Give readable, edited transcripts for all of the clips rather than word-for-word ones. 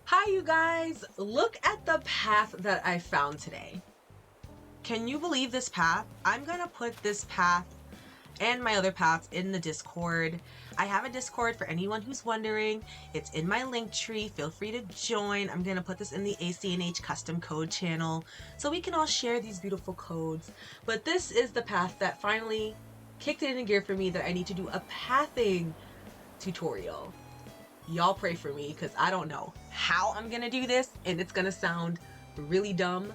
Hi you guys! Look at the path that I found today. Can you believe this path? I'm gonna put this path and my other paths in the Discord. I have a Discord for anyone who's wondering. It's in my link tree. Feel free to join. I'm gonna put this in the ACNH custom code channel so we can all share these beautiful codes. But this is the path that finally kicked it into gear for me that I need to do a pathing tutorial. Y'all pray for me because I don't know how I'm gonna do this and it's gonna sound really dumb,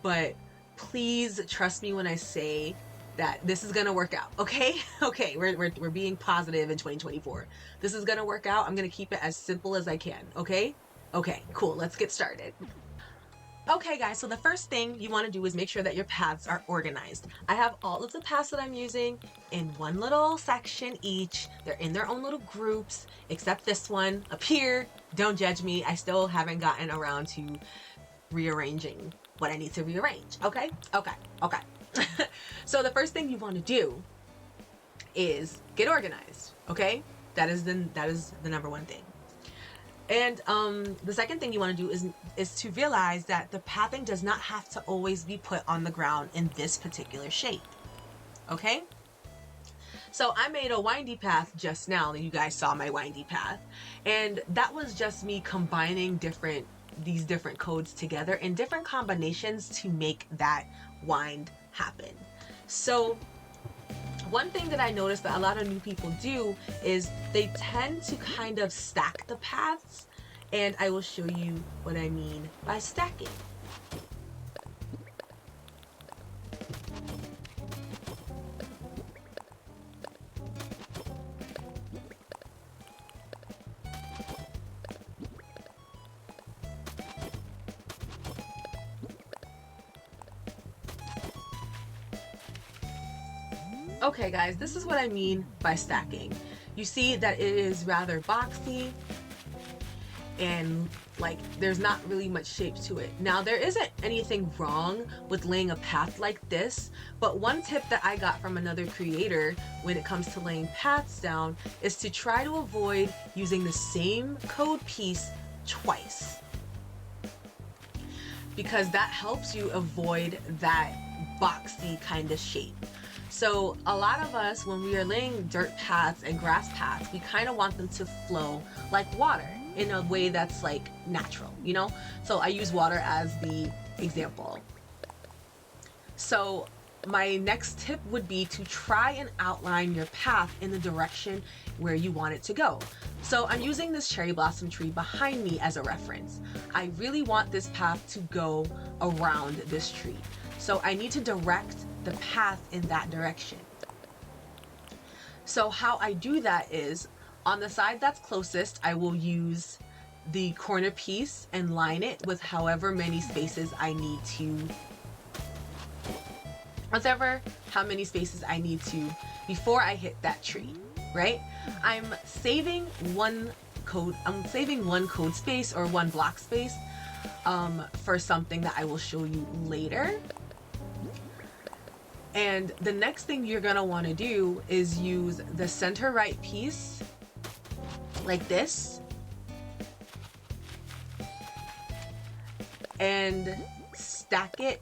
but please trust me when I say that this is gonna work out, okay? Okay, we're being positive in 2024. This is gonna work out. I'm gonna keep it as simple as I can, okay? Okay, cool, let's get started. Okay guys, so the first thing you want to do is make sure that your paths are organized. I have all of the paths that I'm using in one little section each. They're in their own little groups, except this one up here. Don't judge me, I still haven't gotten around to rearranging what I need to rearrange, okay? Okay. So the first thing you want to do is get organized, okay? That is the number one thing. And the second thing you want to do is to realize that the pathing does not have to always be put on the ground in this particular shape. Okay? So I made a windy path just now. You guys saw my windy path. And that was just me combining these different codes together in different combinations to make that wind happen. So one thing that I noticed that a lot of new people do is they tend to kind of stack the paths, and I will show you what I mean by stacking. Okay guys, this is what I mean by stacking. You see that it is rather boxy and like there's not really much shape to it. Now there isn't anything wrong with laying a path like this, but one tip that I got from another creator when it comes to laying paths down is to try to avoid using the same code piece twice, because that helps you avoid that boxy kind of shape. So a lot of us, when we are laying dirt paths and grass paths, we kind of want them to flow like water in a way that's like natural, you know? So I use water as the example. So my next tip would be to try and outline your path in the direction where you want it to go. So I'm using this cherry blossom tree behind me as a reference. I really want this path to go around this tree. So I need to direct the path in that direction. So how I do that is, on the side that's closest, I will use the corner piece and line it with however many spaces I need to, how many spaces I need to before I hit that tree, right? I'm saving one code space or one block space for something that I will show you later. And the next thing you're gonna wanna do is use the center right piece like this and stack it.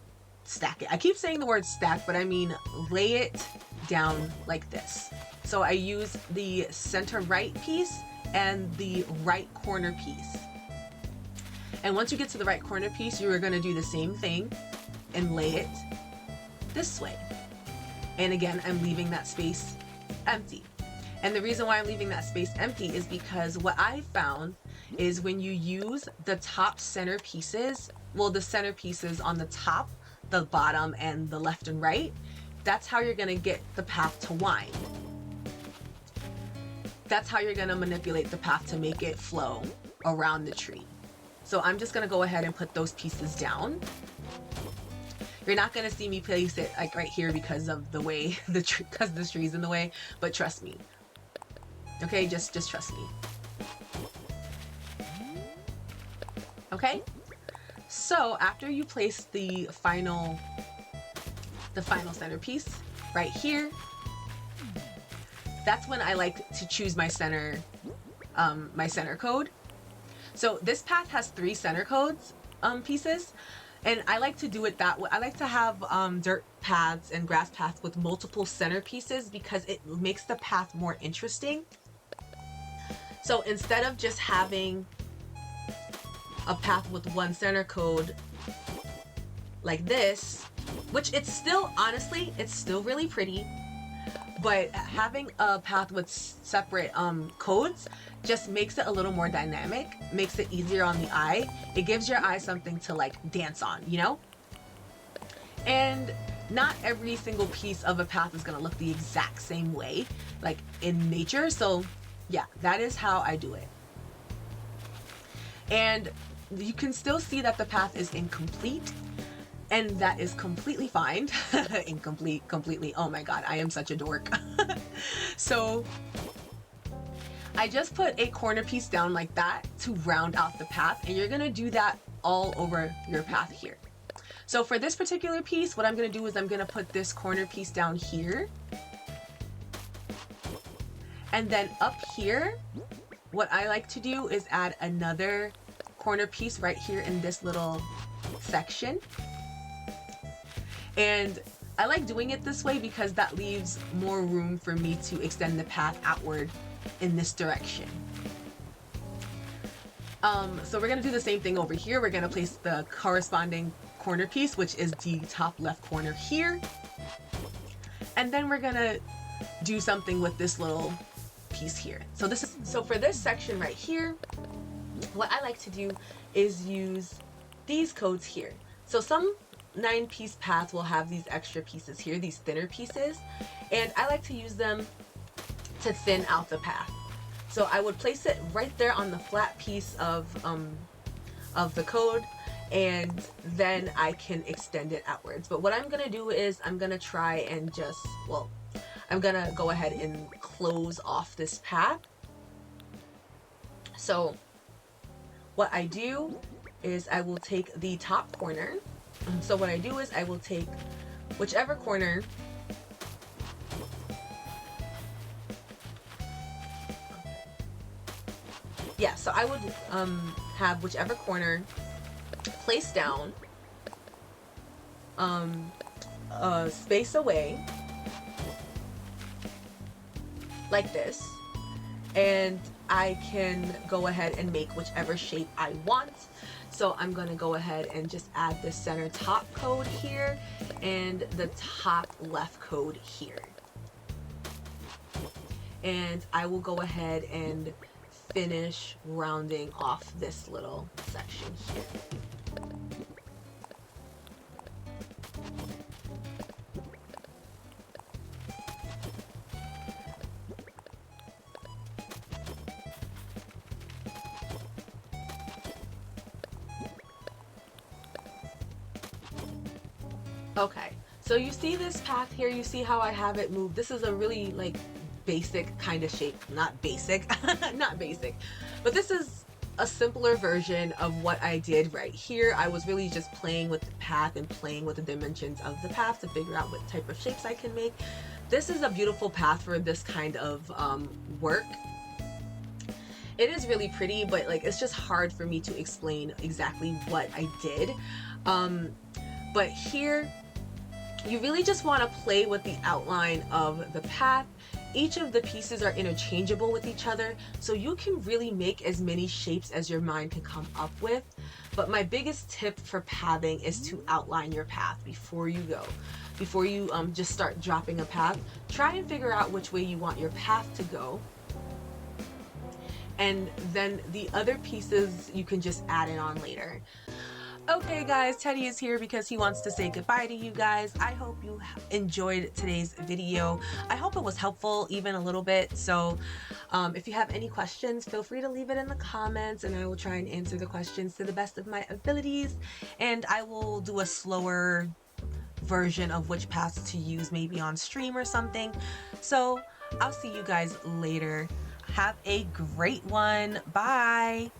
I keep saying the word stack, but I mean lay it down like this. So I use the center right piece and the right corner piece. And once you get to the right corner piece, you are gonna do the same thing and lay it this way. And again, I'm leaving that space empty. And the reason why I'm leaving that space empty is because what I found is when you use the top center pieces, well, the center pieces on the top, the bottom, and the left and right, that's how you're gonna get the path to wind. That's how you're gonna manipulate the path to make it flow around the tree. So I'm just gonna go ahead and put those pieces down. You're not gonna see me place it like right here because of the way because this tree's in the way, but trust me. Okay, just trust me. Okay? So after you place the final centerpiece right here, that's when I like to choose my center code. So this path has 3 center codes pieces, and I like to do it that way. I like to have dirt paths and grass paths with multiple center pieces because it makes the path more interesting. So instead of just having a path with 1 center code like this, which it's still, honestly, it's still really pretty, but having a path with separate codes just makes it a little more dynamic, makes it easier on the eye. It gives your eye something to like dance on, you know? And not every single piece of a path is gonna look the exact same way, like in nature. So yeah, that is how I do it. And you can still see that the path is incomplete, and that is completely fine. Incomplete, completely. Oh my god, I am such a dork. So I just put a corner piece down like that to round out the path, and you're gonna do that all over your path here. So for this particular piece, what I'm gonna do is I'm gonna put this corner piece down here, and then up here, what I like to do is add another corner piece right here in this little section. And I like doing it this way because that leaves more room for me to extend the path outward in this direction. So we're gonna do the same thing over here. We're gonna place the corresponding corner piece, which is the top left corner here. And then we're gonna do something with this little piece here. So for this section right here, what I like to do is use these codes here. So some 9-piece path will have these extra pieces here, these thinner pieces, and I like to use them to thin out the path. So I would place it right there on the flat piece of the code, and then I can extend it outwards. But what I'm gonna do is I'm gonna try and just, well, I'm gonna go ahead and close off this path. So what I do is I will take the top corner. So what I do is I will take whichever corner so I would have whichever corner placed down a space away like this, and I can go ahead and make whichever shape I want. So I'm going to go ahead and just add the center top code here and the top left code here. And I will go ahead and finish rounding off this little section here. Okay, so you see this path here, you see how I have it moved. This is a really like basic kind of shape, not basic, not basic, but this is a simpler version of what I did right here. I was really just playing with the path and playing with the dimensions of the path to figure out what type of shapes I can make. This is a beautiful path for this kind of work. It is really pretty, but like it's just hard for me to explain exactly what I did. But here, you really just want to play with the outline of the path. Each of the pieces are interchangeable with each other, so you can really make as many shapes as your mind can come up with. But my biggest tip for pathing is to outline your path before you go. Before you just start dropping a path, try and figure out which way you want your path to go. And then the other pieces you can just add it on later. Okay guys, Teddy is here because he wants to say goodbye to you guys. I hope you enjoyed today's video. I hope it was helpful even a little bit. So if you have any questions, feel free to leave it in the comments and I will try and answer the questions to the best of my abilities. And I will do a slower version of which paths to use maybe on stream or something. So I'll see you guys later. Have a great one. Bye.